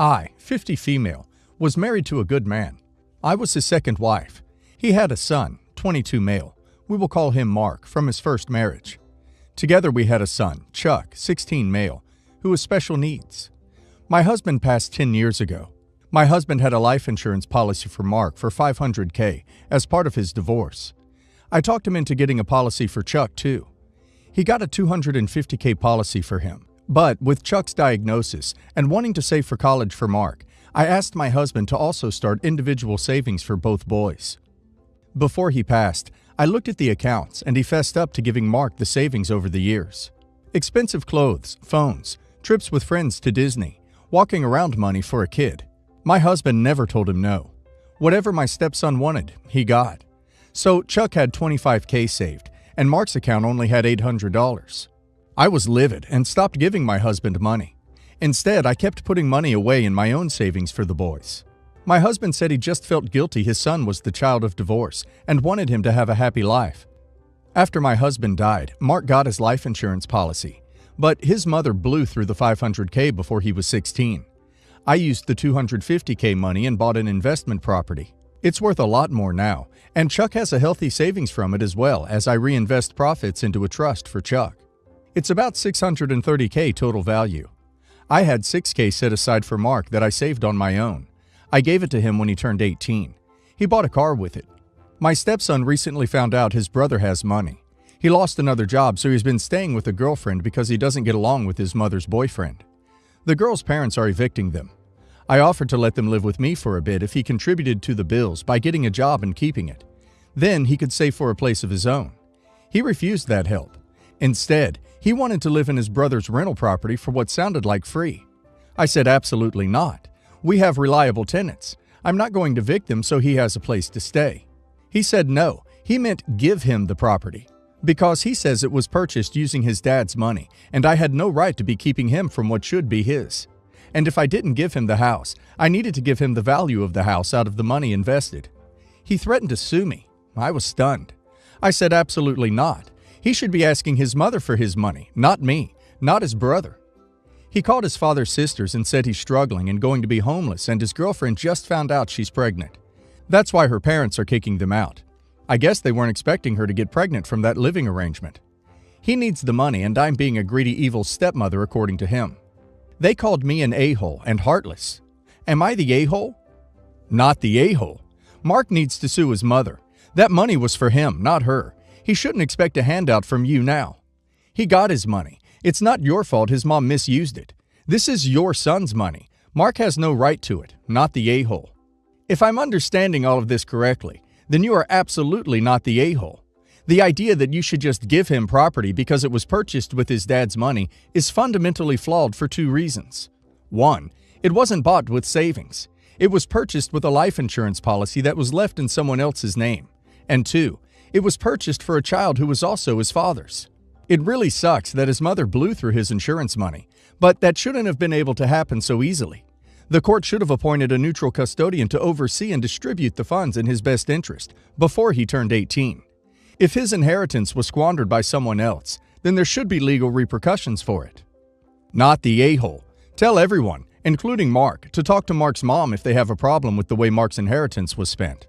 I, 50 female, was married to a good man. I was his second wife. He had a son, 22 male. We will call him Mark, from his first marriage. Together we had a son, Chuck, 16 male, who was special needs. My husband passed 10 years ago. My husband had a life insurance policy for Mark for $500K as part of his divorce. I talked him into getting a policy for Chuck too. He got a $250K policy for him. But with Chuck's diagnosis and wanting to save for college for Mark, I asked my husband to also start individual savings for both boys. Before he passed, I looked at the accounts and he fessed up to giving Mark the savings over the years. Expensive clothes, phones, trips with friends to Disney, walking around money for a kid. My husband never told him no. Whatever my stepson wanted, he got. So Chuck had $25K saved, and Mark's account only had $800. I was livid and stopped giving my husband money. Instead, I kept putting money away in my own savings for the boys. My husband said he just felt guilty his son was the child of divorce and wanted him to have a happy life. After my husband died, Mark got his life insurance policy, but his mother blew through the $500K before he was 16. I used the $250K money and bought an investment property. It's worth a lot more now, and Chuck has a healthy savings from it as well as I reinvest profits into a trust for Chuck. It's about $630K total value. I had $6K set aside for Mark that I saved on my own. I gave it to him when he turned 18. He bought a car with it. My stepson recently found out his brother has money. He lost another job, so he's been staying with a girlfriend because he doesn't get along with his mother's boyfriend. The girl's parents are evicting them. I offered to let them live with me for a bit if he contributed to the bills by getting a job and keeping it. Then he could save for a place of his own. He refused that help. Instead, he wanted to live in his brother's rental property for what sounded like free. I said absolutely not. We have reliable tenants. I'm not going to evict them so he has a place to stay. He said no, he meant give him the property, because he says it was purchased using his dad's money, and I had no right to be keeping him from what should be his. And if I didn't give him the house, I needed to give him the value of the house out of the money invested. He threatened to sue me. I was stunned. I said absolutely not. He should be asking his mother for his money, not me, not his brother. He called his father's sisters and said he's struggling and going to be homeless, and his girlfriend just found out she's pregnant. That's why her parents are kicking them out. I guess they weren't expecting her to get pregnant from that living arrangement. He needs the money, and I'm being a greedy, evil stepmother according to him. They called me an a-hole and heartless. Am I the a-hole? Not the a-hole. Mark needs to sue his mother. That money was for him, not her. He shouldn't expect a handout from you now. He got his money. It's not your fault his mom misused it. This is your son's money. Mark has no right to it, not the a-hole. If I'm understanding all of this correctly, then you are absolutely not the a-hole. The idea that you should just give him property because it was purchased with his dad's money is fundamentally flawed for two reasons. One, it wasn't bought with savings. It was purchased with a life insurance policy that was left in someone else's name. And two, it was purchased for a child who was also his father's. It really sucks that his mother blew through his insurance money, but that shouldn't have been able to happen so easily. The court should have appointed a neutral custodian to oversee and distribute the funds in his best interest before he turned 18. If his inheritance was squandered by someone else, then there should be legal repercussions for it. Not the a-hole. Tell everyone, including Mark, to talk to Mark's mom if they have a problem with the way Mark's inheritance was spent.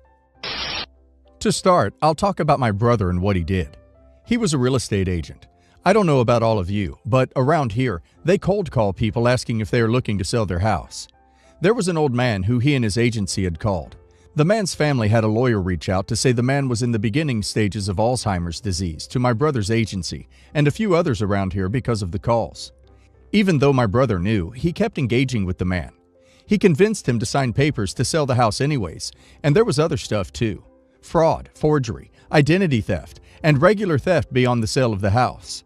To start, I'll talk about my brother and what he did. He was a real estate agent. I don't know about all of you, but around here, they cold call people asking if they are looking to sell their house. There was an old man who he and his agency had called. The man's family had a lawyer reach out to say the man was in the beginning stages of Alzheimer's disease to my brother's agency and a few others around here because of the calls. Even though my brother knew, he kept engaging with the man. He convinced him to sign papers to sell the house anyways, and there was other stuff too. Fraud, forgery, identity theft, and regular theft beyond the sale of the house.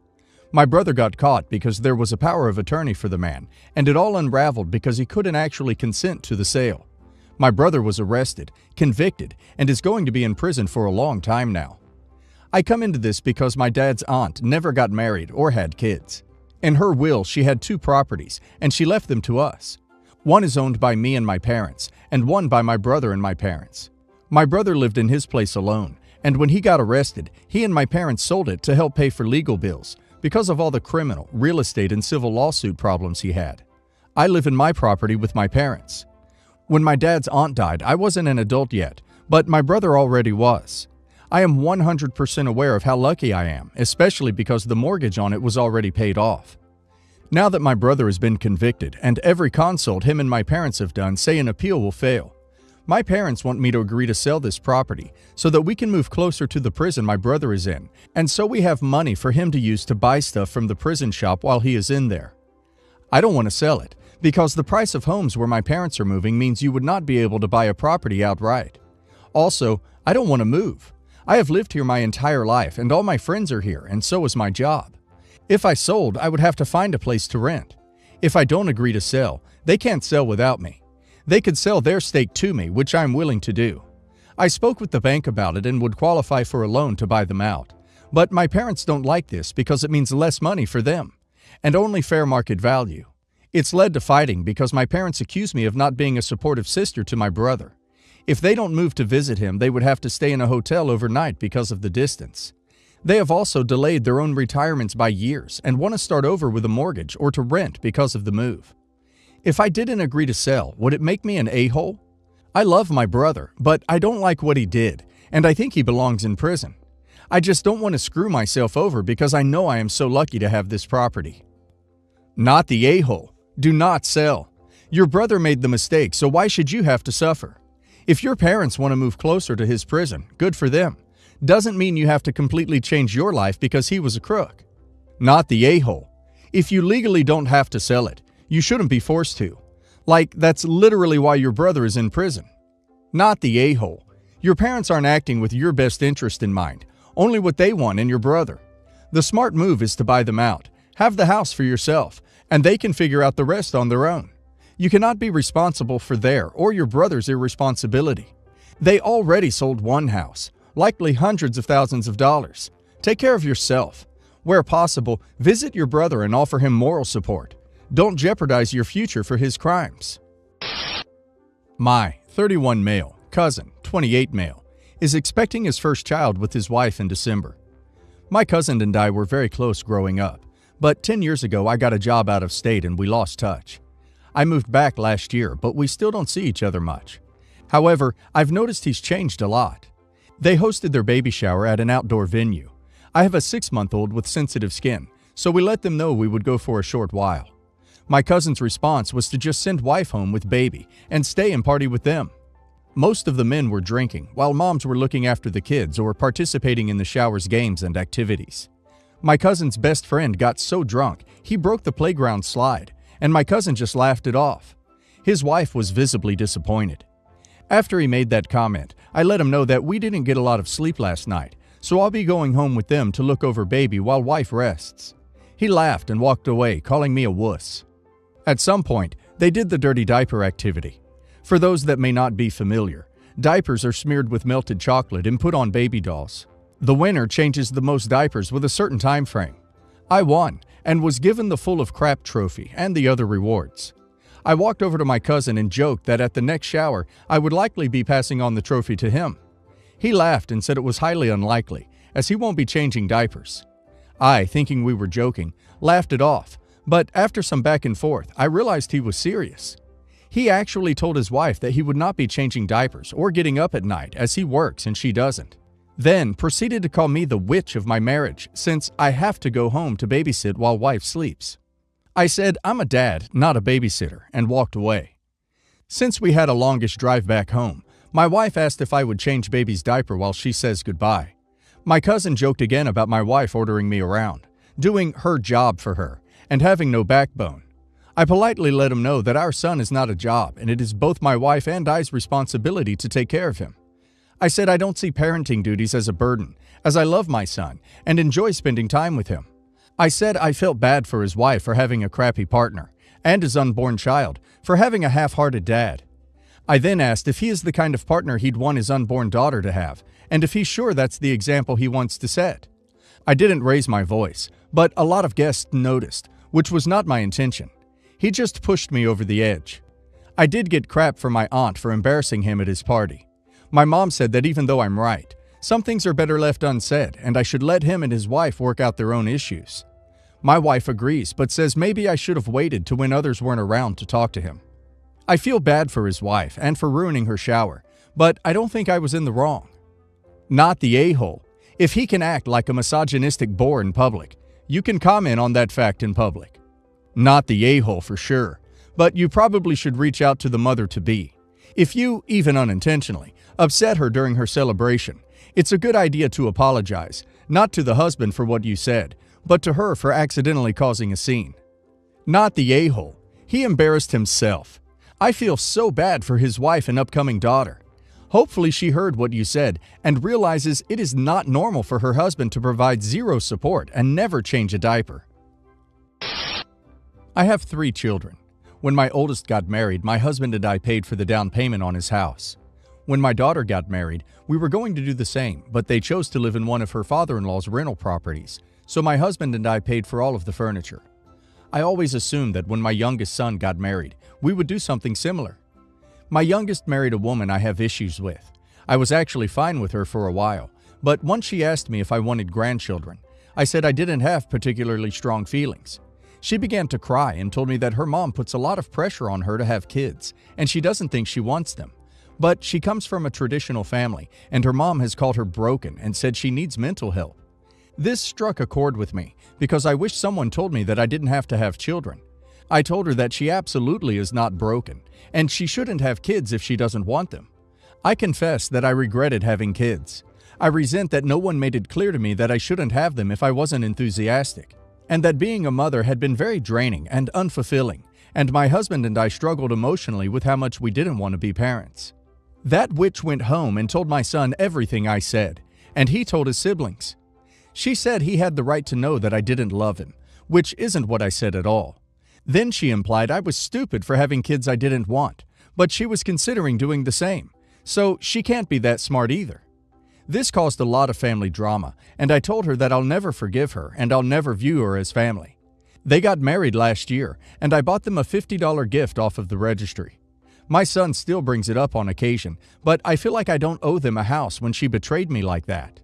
My brother got caught because there was a power of attorney for the man, and it all unraveled because he couldn't actually consent to the sale. My brother was arrested, convicted, and is going to be in prison for a long time now. I come into this because my dad's aunt never got married or had kids. In her will, she had 2 properties, and she left them to us. One is owned by me and my parents, and one by my brother and my parents. My brother lived in his place alone, and when he got arrested, he and my parents sold it to help pay for legal bills because of all the criminal, real estate, and civil lawsuit problems he had. I live in my property with my parents. When my dad's aunt died, I wasn't an adult yet, but my brother already was. I am 100% aware of how lucky I am, especially because the mortgage on it was already paid off. Now that my brother has been convicted, and every consult him and my parents have done say an appeal will fail, my parents want me to agree to sell this property so that we can move closer to the prison my brother is in, and so we have money for him to use to buy stuff from the prison shop while he is in there. I don't want to sell it, because the price of homes where my parents are moving means you would not be able to buy a property outright. Also, I don't want to move. I have lived here my entire life, and all my friends are here, and so is my job. If I sold, I would have to find a place to rent. If I don't agree to sell, they can't sell without me. They could sell their stake to me, which I'm willing to do. I spoke with the bank about it and would qualify for a loan to buy them out. But my parents don't like this because it means less money for them, and only fair market value. It's led to fighting because my parents accuse me of not being a supportive sister to my brother. If they don't move to visit him, they would have to stay in a hotel overnight because of the distance. They have also delayed their own retirements by years and want to start over with a mortgage or to rent because of the move. If I didn't agree to sell, would it make me an a-hole? I love my brother, but I don't like what he did, and I think he belongs in prison. I just don't want to screw myself over because I know I am so lucky to have this property. Not the a-hole. Do not sell. Your brother made the mistake, so why should you have to suffer? If your parents want to move closer to his prison, good for them. Doesn't mean you have to completely change your life because he was a crook. Not the a-hole. If you legally don't have to sell it, you shouldn't be forced to. Like, that's literally why your brother is in prison. Not the a-hole. Your parents aren't acting with your best interest in mind, only what they want in your brother. The smart move is to buy them out, have the house for yourself, and they can figure out the rest on their own. You cannot be responsible for their or your brother's irresponsibility. They already sold one house, likely hundreds of thousands of dollars. Take care of yourself. Where possible, visit your brother and offer him moral support. Don't jeopardize your future for his crimes. My 31 male cousin, 28 male, is expecting his first child with his wife in December. My cousin and I were very close growing up, but 10 years ago I got a job out of state and we lost touch. I moved back last year, but we still don't see each other much. However, I've noticed he's changed a lot. They hosted their baby shower at an outdoor venue. I have a 6-month-old with sensitive skin, so we let them know we would go for a short while. My cousin's response was to just send wife home with baby and stay and party with them. Most of the men were drinking, while moms were looking after the kids or participating in the shower's games and activities. My cousin's best friend got so drunk, he broke the playground slide, and my cousin just laughed it off. His wife was visibly disappointed. After he made that comment, I let him know that we didn't get a lot of sleep last night, so I'll be going home with them to look over baby while wife rests. He laughed and walked away, calling me a wuss. At some point, they did the dirty diaper activity. For those that may not be familiar, diapers are smeared with melted chocolate and put on baby dolls. The winner changes the most diapers with a certain time frame. I won and was given the full of crap trophy and the other rewards. I walked over to my cousin and joked that at the next shower, I would likely be passing on the trophy to him. He laughed and said it was highly unlikely, as he won't be changing diapers. I, thinking we were joking, laughed it off, but after some back and forth, I realized he was serious. He actually told his wife that he would not be changing diapers or getting up at night, as he works and she doesn't. Then proceeded to call me the witch of my marriage, since I have to go home to babysit while wife sleeps. I said I'm a dad, not a babysitter, and walked away. Since we had a longish drive back home, my wife asked if I would change baby's diaper while she says goodbye. My cousin joked again about my wife ordering me around, doing her job for her, and having no backbone. I politely let him know that our son is not a job, and it is both my wife and I's responsibility to take care of him. I said I don't see parenting duties as a burden, as I love my son and enjoy spending time with him. I said I felt bad for his wife for having a crappy partner, and his unborn child for having a half-hearted dad. I then asked if he is the kind of partner he'd want his unborn daughter to have, and if he's sure that's the example he wants to set. I didn't raise my voice, but a lot of guests noticed, which was not my intention. He just pushed me over the edge. I did get crap from my aunt for embarrassing him at his party. My mom said that even though I'm right, some things are better left unsaid, and I should let him and his wife work out their own issues. My wife agrees, but says maybe I should have waited to when others weren't around to talk to him. I feel bad for his wife and for ruining her shower, but I don't think I was in the wrong. Not the a-hole. If he can act like a misogynistic bore in public, you can comment on that fact in public. Not the a-hole for sure, but you probably should reach out to the mother-to-be. If you, even unintentionally, upset her during her celebration, it's a good idea to apologize, not to the husband for what you said, but to her for accidentally causing a scene. Not the a-hole. He embarrassed himself. I feel so bad for his wife and upcoming daughter. Hopefully she heard what you said and realizes it is not normal for her husband to provide zero support and never change a diaper. I have 3 children. When my oldest got married, my husband and I paid for the down payment on his house. When my daughter got married, we were going to do the same, but they chose to live in one of her father-in-law's rental properties, so my husband and I paid for all of the furniture. I always assumed that when my youngest son got married, we would do something similar. My youngest married a woman I have issues with. I was actually fine with her for a while, but once she asked me if I wanted grandchildren, I said I didn't have particularly strong feelings. She began to cry and told me that her mom puts a lot of pressure on her to have kids, and she doesn't think she wants them. But she comes from a traditional family, and her mom has called her broken and said she needs mental help. This struck a chord with me because I wish someone told me that I didn't have to have children. I told her that she absolutely is not broken, and she shouldn't have kids if she doesn't want them. I confess that I regretted having kids. I resent that no one made it clear to me that I shouldn't have them if I wasn't enthusiastic, and that being a mother had been very draining and unfulfilling, and my husband and I struggled emotionally with how much we didn't want to be parents. That witch went home and told my son everything I said, and he told his siblings. She said he had the right to know that I didn't love him, which isn't what I said at all. Then she implied I was stupid for having kids I didn't want, but she was considering doing the same, so she can't be that smart either. This caused a lot of family drama, and I told her that I'll never forgive her and I'll never view her as family. They got married last year, and I bought them a $50 gift off of the registry. My son still brings it up on occasion, but I feel like I don't owe them a house when she betrayed me like that.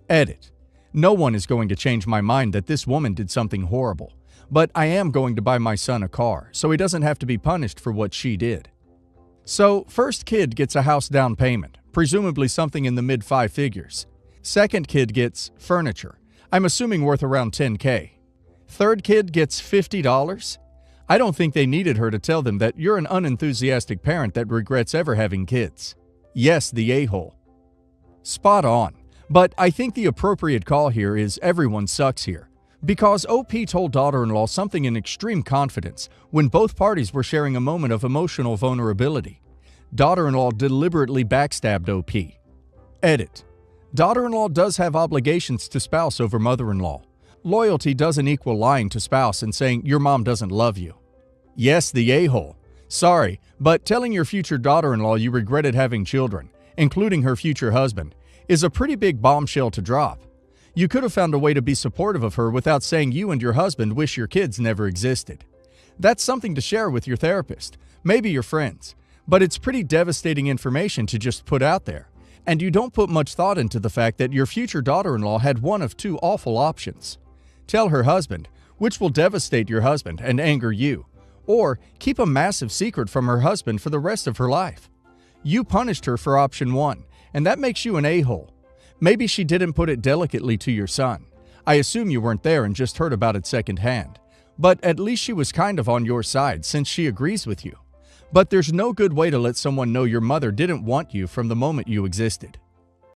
Edit. No one is going to change my mind that this woman did something horrible, but I am going to buy my son a car so he doesn't have to be punished for what she did. So, first kid gets a house down payment, presumably something in the mid-5 figures. Second kid gets furniture, I'm assuming worth around $10K. Third kid gets $50? I don't think they needed her to tell them that you're an unenthusiastic parent that regrets ever having kids. Yes, the a-hole. Spot on, but I think the appropriate call here is everyone sucks here. Because OP told daughter-in-law something in extreme confidence when both parties were sharing a moment of emotional vulnerability. Daughter-in-law deliberately backstabbed OP. Edit. Daughter-in-law does have obligations to spouse over mother-in-law. Loyalty doesn't equal lying to spouse and saying your mom doesn't love you. Yes, the a-hole. Sorry, but telling your future daughter-in-law you regretted having children, including her future husband, is a pretty big bombshell to drop. You could have found a way to be supportive of her without saying you and your husband wish your kids never existed. That's something to share with your therapist, maybe your friends, but it's pretty devastating information to just put out there. And you don't put much thought into the fact that your future daughter-in-law had one of 2 awful options. Tell her husband, which will devastate your husband and anger you, or keep a massive secret from her husband for the rest of her life. You punished her for option 1, and that makes you an a-hole. Maybe she didn't put it delicately to your son. I assume you weren't there and just heard about it secondhand. But at least she was kind of on your side since she agrees with you. But there's no good way to let someone know your mother didn't want you from the moment you existed.